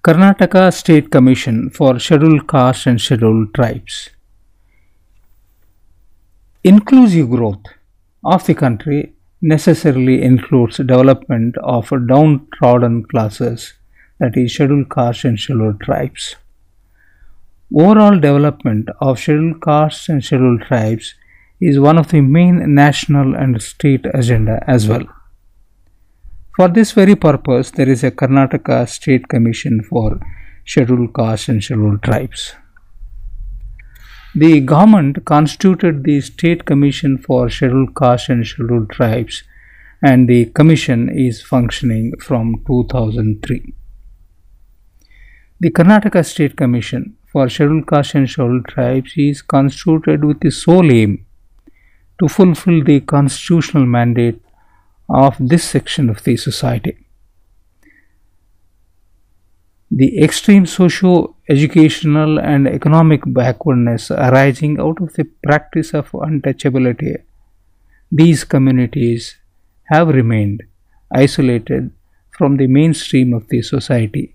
Karnataka State Commission for Scheduled Castes and Scheduled Tribes. Inclusive growth of the country necessarily includes development of downtrodden classes, that is, scheduled castes and scheduled tribes. Overall development of scheduled castes and scheduled tribes is one of the main national and state agenda as well. For this very purpose, there is a Karnataka State Commission for Scheduled Castes and Scheduled Tribes. The government constituted the State Commission for Scheduled Castes and Scheduled Tribes, and the commission is functioning from 2003. The Karnataka State Commission for Scheduled Castes and Scheduled Tribes is constituted with the sole aim to fulfill the constitutional mandate of this section of the society. The extreme socio-educational and economic backwardness arising out of the practice of untouchability, these communities have remained isolated from the mainstream of the society,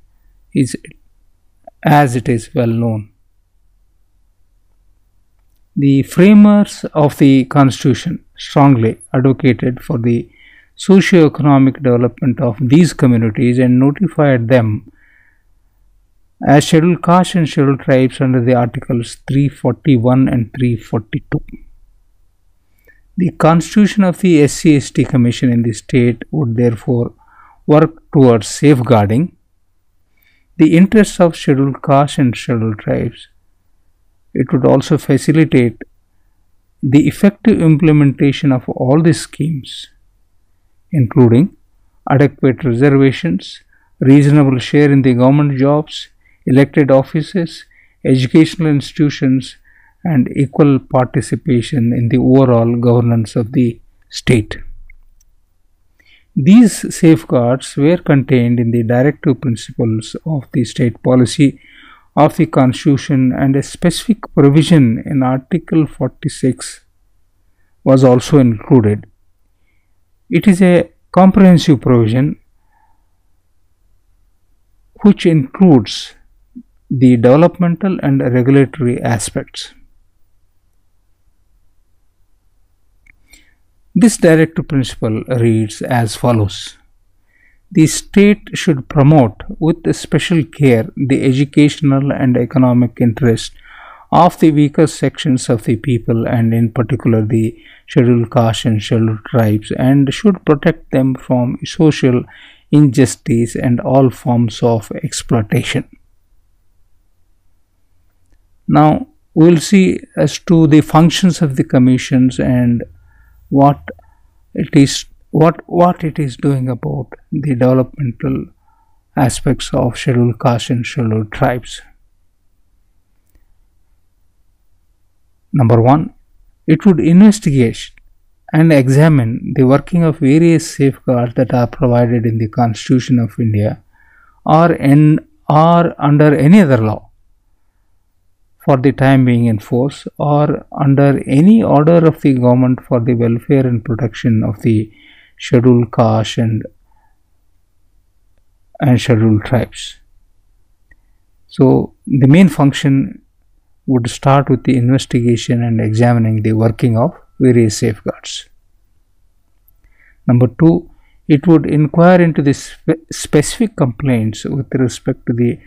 as it is well known. The framers of the Constitution strongly advocated for the socio-economic development of these communities and notified them as scheduled castes and scheduled tribes under the Articles 341 and 342. The constitution of the SC/ST Commission in the state would therefore work towards safeguarding the interests of scheduled castes and scheduled tribes. It would also facilitate the effective implementation of all the schemes, including adequate reservations, reasonable share in the government jobs, elected offices, educational institutions, and equal participation in the overall governance of the state. These safeguards were contained in the directive principles of the state policy of the Constitution, and a specific provision in Article 46 was also included. It is a comprehensive provision which includes the developmental and regulatory aspects. This directive principle reads as follows: the state should promote with special care the educational and economic interest of the weaker sections of the people, and in particular the scheduled castes and scheduled tribes, and should protect them from social injustice and all forms of exploitation. Now we will see as to the functions of the commissions and what it is doing about the developmental aspects of scheduled castes and scheduled tribes. Number one, it would investigate and examine the working of various safeguards that are provided in the Constitution of India or under any other law for the time being in force, or under any order of the government for the welfare and protection of the scheduled castes and scheduled tribes. So the main function would start with the investigation and examining the working of various safeguards. Number two, it would inquire into the specific complaints with respect to the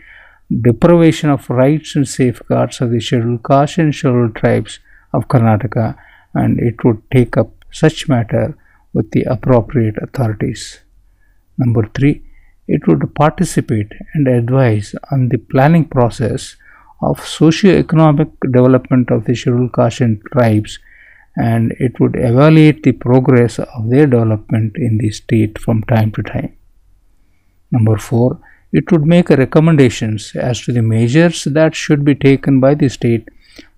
deprivation of rights and safeguards of the scheduled castes and scheduled tribes of Karnataka, and it would take up such matter with the appropriate authorities. Number three, it would participate and advise on the planning process of socio-economic development of the scheduled castes and tribes, and it would evaluate the progress of their development in the state from time to time. Number four, it would make recommendations as to the measures that should be taken by the state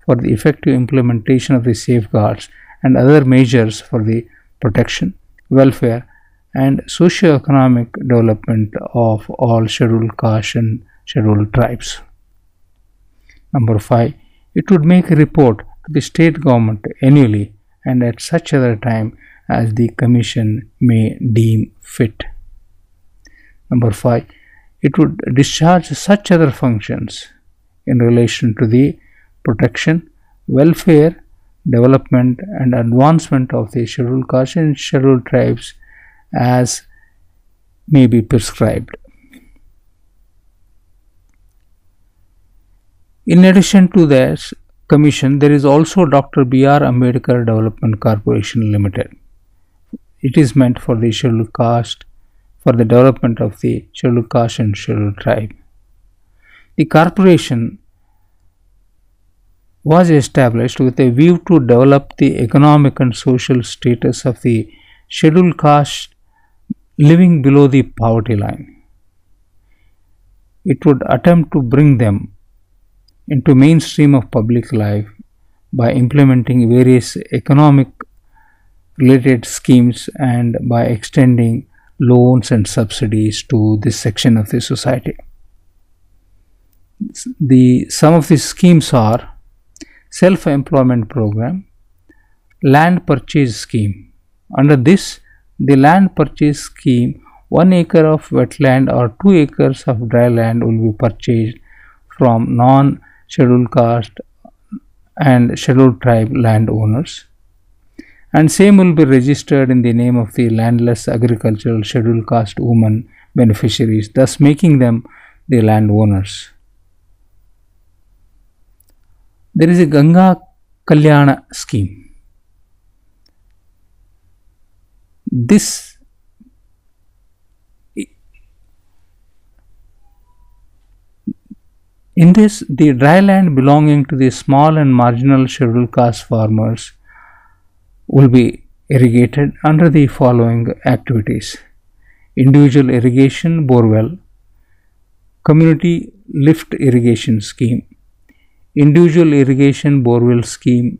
for the effective implementation of the safeguards and other measures for the protection, welfare, and socio-economic development of all scheduled castes and scheduled tribes. Number five, it would make a report to the state government annually and at such other time as the commission may deem fit. Number five, it would discharge such other functions in relation to the protection, welfare, development and advancement of the scheduled castes and scheduled tribes as may be prescribed. In addition to this commission, there is also Dr. B.R. Ambedkar Development Corporation Limited. It is meant for the scheduled caste, for the development of the scheduled caste and scheduled tribe. The corporation was established with a view to develop the economic and social status of the scheduled caste living below the poverty line. It would attempt to bring them into mainstream of public life by implementing various economic related schemes and by extending loans and subsidies to this section of the society. Some of these schemes are self-employment program, land purchase scheme. Under this, the land purchase scheme, 1 acre of wetland or 2 acres of dry land will be purchased from non-scheduled caste and scheduled tribe landowners, and same will be registered in the name of the landless agricultural scheduled caste women beneficiaries, thus making them the landowners. There is a Ganga Kalyana scheme. In this, the dry land belonging to the small and marginal scheduled caste farmers will be irrigated under the following activities: individual irrigation borewell, community lift irrigation scheme, individual irrigation borewell scheme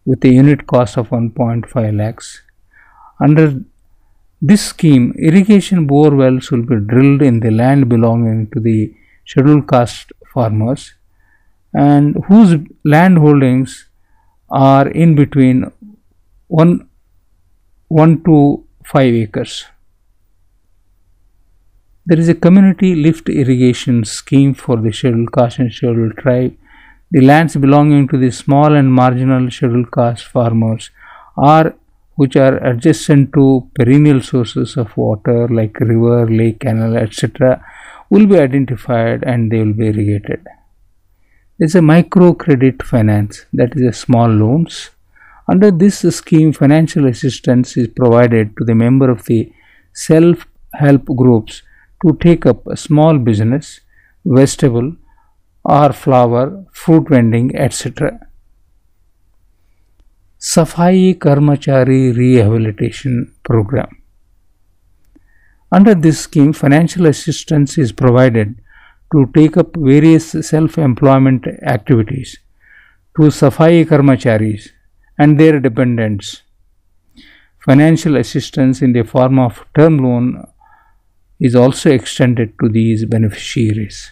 with a unit cost of 1.5 lakhs. Under this scheme, irrigation borewells will be drilled in the land belonging to the scheduled caste farmers and whose land holdings are in between 1 to 5 acres. There is a community lift irrigation scheme for the scheduled caste and scheduled tribe. The lands belonging to the small and marginal scheduled caste farmers which are adjacent to perennial sources of water like river, lake, canal, etc. will be identified and they will be irrigated. There is a microcredit finance, that is a small loans. Under this scheme, financial assistance is provided to the member of the self-help groups to take up a small business, vegetable or flower, fruit vending, etc. Safai Karmachari Rehabilitation Program. Under this scheme, financial assistance is provided to take up various self-employment activities to Safai Karmacharis and their dependents. Financial assistance in the form of term loan is also extended to these beneficiaries.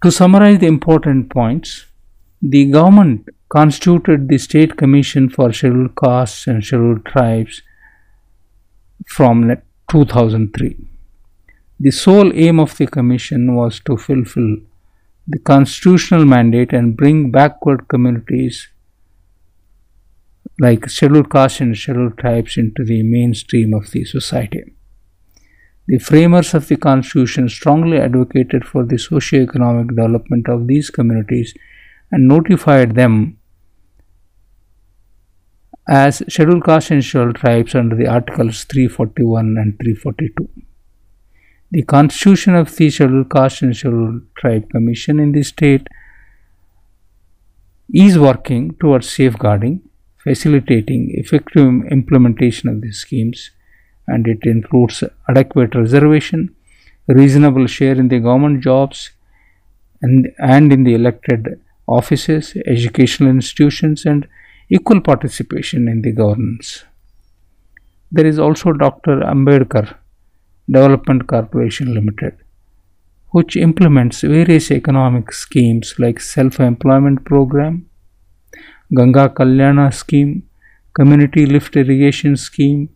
To summarize the important points, the government constituted the State Commission for Scheduled Castes and Scheduled Tribes from 2003. The sole aim of the commission was to fulfill the constitutional mandate and bring backward communities like scheduled castes and scheduled tribes into the mainstream of the society. The framers of the constitution strongly advocated for the socio-economic development of these communities and notified them as scheduled castes and scheduled tribes under the articles 341 and 342. The constitution of the Scheduled Caste and Scheduled Tribe Commission in the state is working towards safeguarding, facilitating effective implementation of these schemes, and it includes adequate reservation, reasonable share in the government jobs and in the elected offices, educational institutions, and equal participation in the governance. There is also Dr. Ambedkar Development Corporation Limited, which implements various economic schemes like self-employment program, Ganga Kalyana scheme, community lift irrigation scheme,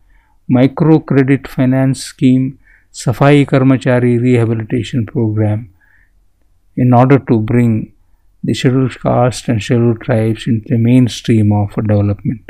microcredit finance scheme, Safai Karmachari Rehabilitation Program in order to bring the scheduled caste and scheduled tribes into the mainstream of development.